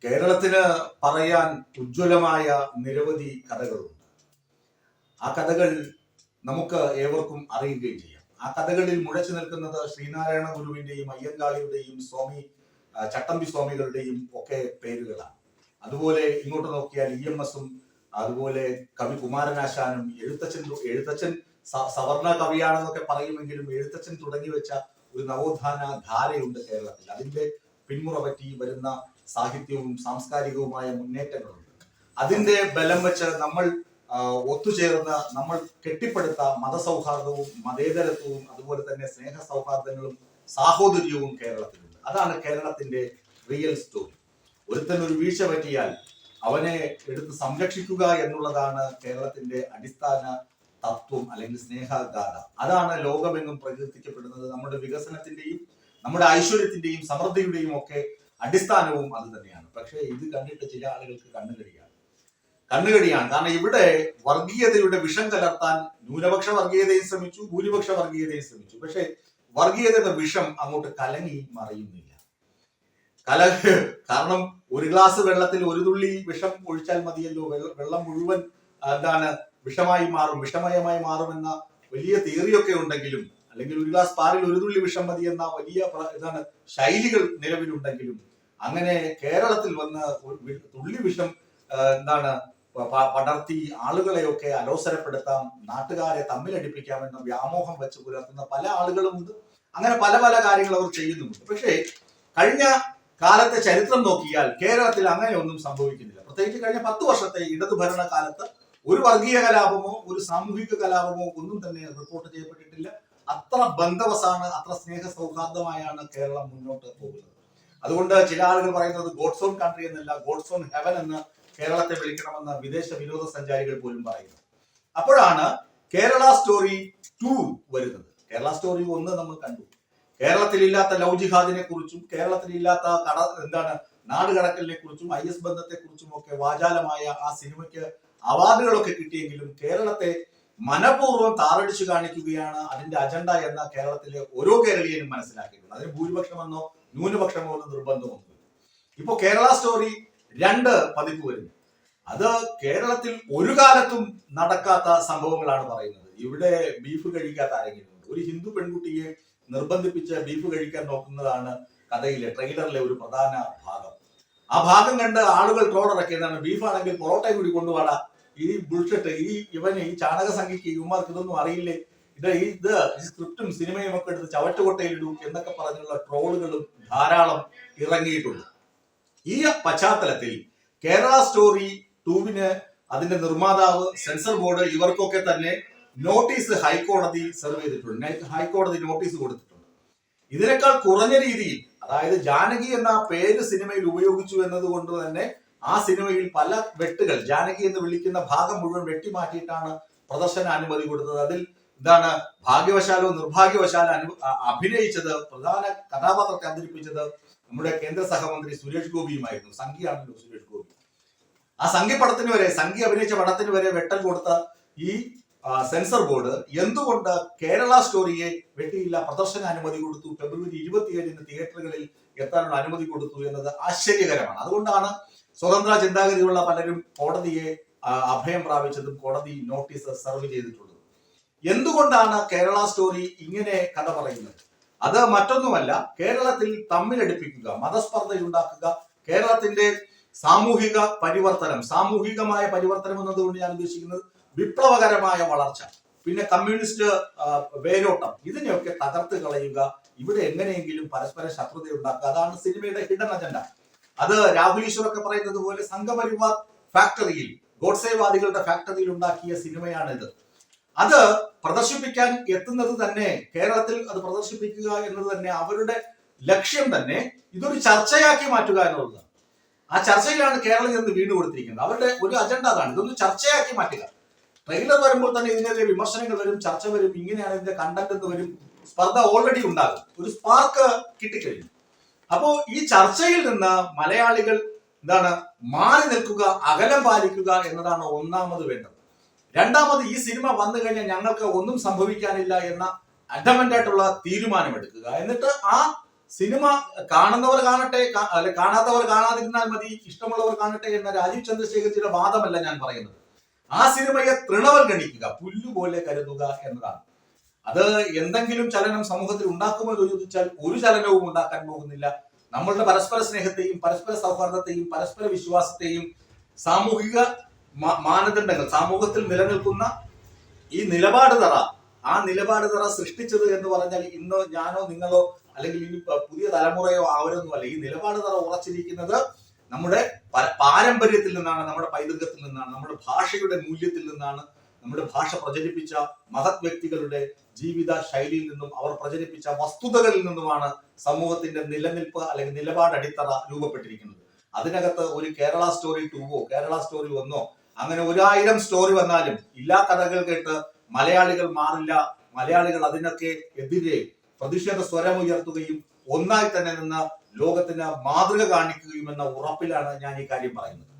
കേരളത്തിന് പറയാൻ ഉജ്ജ്വലമായ നിരവധി കഥകളുണ്ട്. ആ കഥകൾ നമുക്ക് ഏവർക്കും അറിയുകയും ചെയ്യാം. ആ കഥകളിൽ മുഴച്ചു നിൽക്കുന്നത് ശ്രീനാരായണ ഗുരുവിന്റെയും അയ്യങ്കാളിയുടെയും ചട്ടമ്പി സ്വാമികളുടെയും ഒക്കെ പേരുകളാണ്. അതുപോലെ ഇങ്ങോട്ട് നോക്കിയാൽ EMS അതുപോലെ കവി കുമാരനാശാനും എഴുത്തച്ഛൻ സവർണ കവിയാണെന്നൊക്കെ പറയുമെങ്കിലും എഴുത്തച്ഛൻ തുടങ്ങി വെച്ച ഒരു നവോത്ഥാന ധാരയുണ്ട് കേരളത്തിൽ. അതിന്റെ പിന്മുറ പറ്റി വരുന്ന സാഹിത്യവും സാംസ്കാരികവുമായ മുന്നേറ്റങ്ങളുണ്ട്. അതിന്റെ ബലം വെച്ച് നമ്മൾ ഒത്തുചേർന്ന് നമ്മൾ കെട്ടിപ്പടുത്ത മതസൗഹാർദ്ദവും മതേതരത്വവും അതുപോലെ തന്നെ സ്നേഹ സൗഹാർദ്ദങ്ങളും സാഹോദര്യവും കേരളത്തിലുണ്ട്. അതാണ് കേരളത്തിന്റെ റിയൽ സ്റ്റോറി. ഒരുത്തൻ ഒരു വീഴ്ച പറ്റിയാൽ അവനെ എടുത്ത് സംരക്ഷിക്കുക എന്നുള്ളതാണ് കേരളത്തിന്റെ അടിസ്ഥാന തത്വം അല്ലെങ്കിൽ സ്നേഹഗാഥ. അതാണ് ലോകമെങ്ങും പ്രകീർത്തിക്കപ്പെടുന്നത്. നമ്മുടെ വികസനത്തിന്റെയും നമ്മുടെ ഐശ്വര്യത്തിന്റെയും സമൃദ്ധിയുടെയും ഒക്കെ അടിസ്ഥാനവും അത് തന്നെയാണ്. പക്ഷേ ഇത് കണ്ടിട്ട് ചില ആളുകൾക്ക് കണ്ണുകടിയാണ്. കാരണം ഇവിടെ വർഗീയതയുടെ വിഷം കലർത്താൻ ന്യൂനപക്ഷ വർഗീയതയും ശ്രമിച്ചു, ഭൂരിപക്ഷ വർഗീയതയും ശ്രമിച്ചു. പക്ഷെ വർഗീയതയുടെ വിഷം അങ്ങോട്ട് കലങ്ങി മറിയുന്നില്ല. കാരണം ഒരു ഗ്ലാസ് വെള്ളത്തിൽ ഒരു തുള്ളി വിഷം ഒഴിച്ചാൽ മതിയല്ലോ, വെള്ളം മുഴുവൻ വിഷമയമായി മാറുമെന്ന വലിയ തിയറിയൊക്കെ ഉണ്ടെങ്കിലും, അല്ലെങ്കിൽ ഒരു ഗ്ലാസ് പാലിൽ ഒരു തുള്ളി വിഷം മതി എന്ന വലിയ ശൈലികൾ നിലവിലുണ്ടെങ്കിലും, അങ്ങനെ കേരളത്തിൽ വന്ന് തുള്ളി വിഷം പടർത്തി ആളുകളെയൊക്കെ അലോസരപ്പെടുത്താം, നാട്ടുകാരെ തമ്മിലടിപ്പിക്കാമെന്ന വ്യാമോഹം വെച്ച് പുലർത്തുന്ന പല ആളുകളുമുണ്ട്. അങ്ങനെ പല പല കാര്യങ്ങൾ അവർ ചെയ്യുന്നുമുണ്ട്. പക്ഷേ കഴിഞ്ഞ കാലത്തെ ചരിത്രം നോക്കിയാൽ കേരളത്തിൽ അങ്ങനെയൊന്നും സംഭവിക്കുന്നില്ല. പ്രത്യേകിച്ച് കഴിഞ്ഞ 10 വർഷത്തെ ഇടതുഭരണ കാലത്ത് ഒരു വർഗീയ കലാപമോ ഒരു സാമൂഹിക കലാപമോ ഒന്നും തന്നെ റിപ്പോർട്ട് ചെയ്യപ്പെട്ടിട്ടില്ല. അത്ര ബന്ധവസാണ്, അത്ര സ്നേഹ സൗഹാർദ്ദമായാണ് കേരളം മുന്നോട്ട് പോകുന്നത്. അതുകൊണ്ട് ചില ആളുകൾ പറയുന്നത് ഗോഡ്സ് ഓൺ കൺട്രി എന്നല്ല, ഗോഡ്സ് ഓൺ ഹെവൻ എന്ന് കേരളത്തെ വിളിക്കണമെന്ന് വിദേശ വിനോദസഞ്ചാരികൾ പോലും പറയുന്നത്. അപ്പോഴാണ് കേരള സ്റ്റോറി 2 വരുന്നത്. കേരള സ്റ്റോറി 1 നമ്മൾ കണ്ടു. കേരളത്തിലില്ലാത്ത ലവ് ജിഹാദിനെ കുറിച്ചും കേരളത്തിലില്ലാത്ത നാട് കടക്കലിനെ കുറിച്ചും IS ബന്ധത്തെ കുറിച്ചും ഒക്കെ വാചാലമായ ആ സിനിമയ്ക്ക് അവാർഡുകളൊക്കെ കിട്ടിയെങ്കിലും കേരളത്തെ മനഃപൂർവ്വം താറടിച്ചു കാണിക്കുകയാണ് അതിന്റെ അജണ്ട എന്ന കേരളത്തിലെ ഓരോ കേരളീയനും മനസ്സിലാക്കിയിട്ടുണ്ട്. അതിന് ഭൂരിപക്ഷമെന്നോ ന്യൂനപക്ഷമോ എന്ന് നിർബന്ധമൊന്നും. ഇപ്പൊ കേരള സ്റ്റോറി 2 പതിപ്പ് വരുന്നു. അത് കേരളത്തിൽ ഒരു കാലത്തും നടക്കാത്ത സംഭവങ്ങളാണ് പറയുന്നത്. ഇവിടെ ബീഫ് കഴിക്കാത്ത ആരെങ്കിലും ഉണ്ട്? ഒരു ഹിന്ദു പെൺകുട്ടിയെ നിർബന്ധിപ്പിച്ച് ബീഫ് കഴിക്കാൻ നോക്കുന്നതാണ് കഥയിലെ ട്രെയിലറിലെ ഒരു പ്രധാന ഭാഗം. ആ ഭാഗം കണ്ട് ആളുകൾ ട്രോളിറക്കിയതാണ്, ബീഫാണെങ്കിൽ പൊറോട്ടയും കൂടി കൊണ്ടുപോടാ, ഈ ബുൾഷെറ്റ്, ഈ ചാണക സംഖ്യക്ക് ഇവന്മാർക്ക് ഇതൊന്നും അറിയില്ലേ, ഇത് സ്ക്രിപ്റ്റും സിനിമയും ഒക്കെ എടുത്ത് ചവറ്റുകൊട്ടയിലിടും എന്നൊക്കെ പറഞ്ഞുള്ള ട്രോളുകളും ധാരാളം ഇറങ്ങിയിട്ടുണ്ട്. ഈ പശ്ചാത്തലത്തിൽ കേരള സ്റ്റോറി 2 അതിന്റെ നിർമ്മാതാവ്, സെൻസർ ബോർഡ് ഇവർക്കൊക്കെ തന്നെ നോട്ടീസ് ഹൈക്കോടതി സെർവ് ചെയ്തിട്ടുണ്ട്. ഹൈക്കോടതി നോട്ടീസ് കൊടുത്തിട്ടുണ്ട്. ഇതിനേക്കാൾ കുറഞ്ഞ രീതിയിൽ, അതായത് ജാനകി എന്ന പേര് സിനിമയിൽ ഉപയോഗിച്ചു എന്നതുകൊണ്ട് തന്നെ ആ സിനിമയിൽ പല വെട്ടുകൾ, ജാനകി എന്ന് വിളിക്കുന്ന ഭാഗം മുഴുവൻ വെട്ടിമാറ്റിയിട്ടാണ് പ്രദർശന അനുമതി കൊടുത്തത്. അതിൽ ഭാഗ്യവശാലോ നിർഭാഗ്യവശാലോ അഭിനയിച്ചത്, പ്രധാന കഥാപാത്രത്തെ അവതരിപ്പിച്ചത് നമ്മുടെ കേന്ദ്ര സഹമന്ത്രി സുരേഷ് ഗോപിയുമായിരുന്നു. സംഘിയാണല്ലോ സുരേഷ് ഗോപി. ആ സംഘി അഭിനയിച്ച പടത്തിന് വരെ വെട്ടൽ കൊടുത്ത ഈ സെൻസർ ബോർഡ് എന്തുകൊണ്ട് കേരള സ്റ്റോറിയെ വെട്ടിയില്ല, പ്രദർശന അനുമതി കൊടുത്തു, ഫെബ്രുവരി 27 തിയേറ്ററുകളിൽ എത്താനുള്ള അനുമതി കൊടുത്തു എന്നത് ആശ്ചര്യകരമാണ്. അതുകൊണ്ടാണ് സ്വതന്ത്ര ചിന്താഗതിയുള്ള പലരും കോടതിയെ അഭയം പ്രാപിച്ചതും കോടതി നോട്ടീസ് സെർവ് ചെയ്തിട്ടുള്ളത്. എന്തുകൊണ്ടാണ് കേരള സ്റ്റോറി ഇങ്ങനെ കഥ പറയുന്നത്? അത് മറ്റൊന്നുമല്ല, കേരളത്തിൽ തമ്മിലടിപ്പിക്കുക, മതസ്പർദ്ധയുണ്ടാക്കുക, കേരളത്തിന്റെ സാമൂഹികമായ പരിവർത്തനം എന്നതുകൊണ്ട് ഞാൻ ഉദ്ദേശിക്കുന്നത് വിപ്ലവകരമായ വളർച്ച, പിന്നെ കമ്മ്യൂണിസ്റ്റ് വേരോട്ടം, ഇതിനെയൊക്കെ തകർത്ത് കളയുക, ഇവിടെ എങ്ങനെയെങ്കിലും പരസ്പര ശത്രുത ഉണ്ടാക്കുക. അതാണ് സിനിമയുടെ ഹിഡൻ അജണ്ട. അത് രാഹുൽ ഈശ്വറൊക്കെ പറയുന്നത് പോലെ സംഘപരിവാർ ഫാക്ടറിയിൽ, ഗോഡ്സേവാദികളുടെ ഫാക്ടറിയിൽ ഉണ്ടാക്കിയ സിനിമയാണിത്. അത് പ്രദർശിപ്പിക്കാൻ എത്തുന്നത് തന്നെ, കേരളത്തിൽ അത് പ്രദർശിപ്പിക്കുക എന്നത് തന്നെ അവരുടെ ലക്ഷ്യം തന്നെ ഇതൊരു ചർച്ചയാക്കി മാറ്റുക എന്നുള്ളതാണ്. ആ ചർച്ചയിലാണ് കേരളം എന്ന് വീണ്ടും കൊടുത്തിരിക്കുന്നത്. അവരുടെ ഒരു അജണ്ട അതാണ്, ഇതൊന്ന് ചർച്ചയാക്കി മാറ്റുക. ട്രെയിലർ വരുമ്പോൾ തന്നെ ഇതിനെതിരെ വിമർശനങ്ങൾ വരും, ചർച്ച വരും, ഇങ്ങനെയാണ് ഇതിന്റെ കണ്ടന്റ് എന്ന് വരും, സ്പർദ്ധ ഓൾറെഡി ഉണ്ടാകും, ഒരു സ്പാർക്ക് കിട്ടിക്കഴിഞ്ഞു. അപ്പോ ഈ ചർച്ചയിൽ നിന്ന് മലയാളികൾ മാറി നിൽക്കുക, അകലം പാലിക്കുക എന്നതാണ് ഒന്നാമത് വേണ്ടത്. രണ്ടാമത്, ഈ സിനിമ വന്നു കഴിഞ്ഞാൽ ഞങ്ങൾക്ക് ഒന്നും സംഭവിക്കാനില്ല എന്ന അഡമന്റ് ആയിട്ടുള്ള തീരുമാനമെടുക്കുക. എന്നിട്ട് ആ സിനിമ കാണുന്നവർ കാണട്ടെ, അല്ലെ കാണാത്തവർ കാണാതിരുന്നാൽ മതി, ഇഷ്ടമുള്ളവർ കാണട്ടെ എന്ന രാജീവ് ചന്ദ്രശേഖർജിയുടെ വാദമല്ല ഞാൻ പറയുന്നത്. ആ സിനിമയെ തൃണവൽഗണിക്കുക, പുല്ലുപോലെ കരുതുക എന്നതാണ്. അത് എന്തെങ്കിലും ചലനം സമൂഹത്തിൽ ഉണ്ടാക്കുമോ എന്ന് ചോദിച്ചാൽ ഒരു ചലനവും ഉണ്ടാക്കാൻ പോകുന്നില്ല. നമ്മളുടെ പരസ്പര സ്നേഹത്തെയും പരസ്പര സൗഹാർദ്ദത്തെയും പരസ്പര വിശ്വാസത്തെയും സാമൂഹിക മാനദണ്ഡങ്ങൾ, സമൂഹത്തിൽ നിലനിൽക്കുന്ന ഈ നിലപാട് തറ, ആ നിലപാട് തറ സൃഷ്ടിച്ചത് എന്ന് പറഞ്ഞാൽ ഇന്നോ ഞാനോ നിങ്ങളോ അല്ലെങ്കിൽ ഈ പുതിയ തലമുറയോ അവരൊന്നുമല്ല. ഈ നിലപാട് തറ ഉറച്ചിരിക്കുന്നത് നമ്മുടെ പാരമ്പര്യത്തിൽ നിന്നാണ്, നമ്മുടെ പൈതൃകത്തിൽ നിന്നാണ്, നമ്മുടെ ഭാഷയുടെ മൂല്യത്തിൽ നിന്നാണ്, നമ്മുടെ ഭാഷ പ്രചരിപ്പിച്ച മഹത് വ്യക്തികളുടെ ജീവിത ശൈലിയിൽ നിന്നും അവർ പ്രചരിപ്പിച്ച വസ്തുതകളിൽ നിന്നുമാണ് സമൂഹത്തിന്റെ നിലനിൽപ്പ് അല്ലെങ്കിൽ നിലപാട് അടിത്തറ രൂപപ്പെട്ടിരിക്കുന്നത്. അതിനകത്ത് ഒരു കേരള സ്റ്റോറി 2 കേരള സ്റ്റോറി 1 അങ്ങനെ 1000 സ്റ്റോറി വന്നാലും ഇല്ലാ കഥകൾ കേട്ട് മലയാളികൾ മാറില്ല. മലയാളികൾ അതിനൊക്കെ എതിരെ പ്രതിഷേധ സ്വരം ഉയർത്തുകയും ഒന്നായി തന്നെ നിന്ന് ലോകത്തിന് മാതൃക കാണിക്കുകയും എന്ന ഉറപ്പിലാണ് ഞാൻ ഈ കാര്യം പറയുന്നത്.